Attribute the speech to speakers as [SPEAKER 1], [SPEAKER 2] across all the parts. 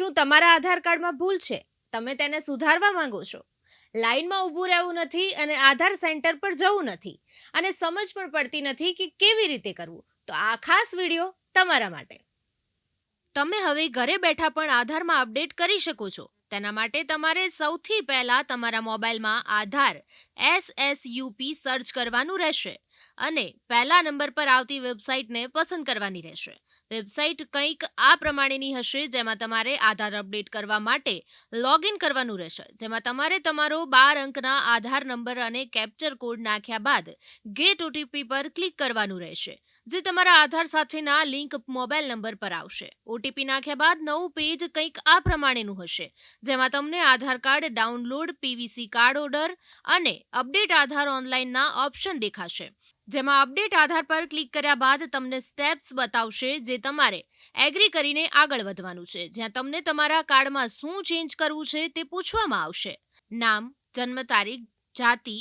[SPEAKER 1] શું તમારા આધાર કાર્ડમાં ભૂલ છે? તમે તેને સુધારવા માંગો છો? લાઈનમાં ઊભું રહેવું નથી અને આધાર સેન્ટર પર જવું નથી અને સમજ પણ પડતી નથી કે કેવી રીતે કરવું. તો આ ખાસ વિડીયો તમારા માટે. તમે હવે ઘરે બેઠા પણ આધારમાં અપડેટ કરી શકો છો. તેના માટે તમારે સૌથી પહેલા તમારા મોબાઈલમાં આધાર SSUP સર્ચ કરવાનું રહેશે અને પહેલા નંબર પર આવતી વેબસાઇટને પસંદ કરવાની રહેશે. વેબસાઇટ કંઈક આ પ્રમાણેની હશે, જેમાં તમારે આધાર અપડેટ કરવા માટે લોગિન કરવાનું રહેશે, જેમાં તમારે તમારો 12 અંકના આધાર નંબર અને કેપ્ચર કોડ નાખ્યા બાદ ગેટ OTP પર ક્લિક કરવાનું રહેશે, જે તમારા આધાર સાથેના લિંક મોબાઈલ નંબર પર આવશે. OTP નાખ્યા બાદ નવું પેજ કંઈક આ પ્રમાણેનું હશે, જેમાં તમને Aadhaar card download, PVC card order અને અપડેટ આધાર ઓનલાઈનના ઓપ્શન દેખાશે. જેમાં અપડેટ આધાર પર ક્લિક કર્યા બાદ તમને સ્ટેપ્સ બતાવશે, જે તમારે એગ્રી કરીને આગળ વધવાનું છે, જ્યાં તમને તમારા કાર્ડમાં શું ચેન્જ કરવું છે તે પૂછવામાં આવશે. નામ, જન્મ તારીખ, જાતિ,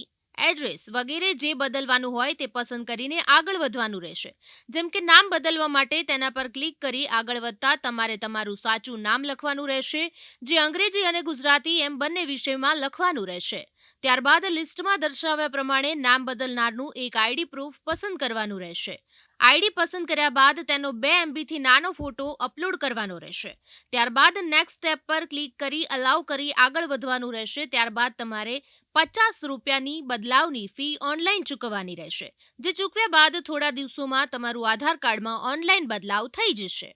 [SPEAKER 1] એડ્રેસ વગેરે જે બદલવાનું હોય તે પસંદ કરીને આગળ વધવાનું રહેશે. જેમ કે નામ બદલવા માટે તેના પર ક્લિક કરી આગળ વધતા તમારે તમારું સાચું નામ લખવાનું રહેશે, જે અંગ્રેજી અને ગુજરાતી એમ બંને વિષયમાં લખવાનું રહેશે. ત્યારબાદ લિસ્ટમાં દર્શાવ્યા પ્રમાણે નામ બદલનારનું એક ID પ્રૂફ પસંદ કરવાનું રહેશે. ID પસંદ કર્યા બાદ તેનો 2 MB થી નાનો ફોટો અપલોડ કરવાનો રહેશે. ત્યારબાદ નેક્સ્ટ સ્ટેપ પર ક્લિક કરી અલાઉ કરી આગળ વધવાનું રહેશે. ત્યારબાદ તમારે 50 રૂપિયાની બદલાવની ફી ઓનલાઈન ચૂકવવાની રહેશે, જે ચૂકવ્યા બાદ થોડા દિવસોમાં તમારું આધાર કાર્ડમાં ઓનલાઈન બદલાવ થઈ જશે.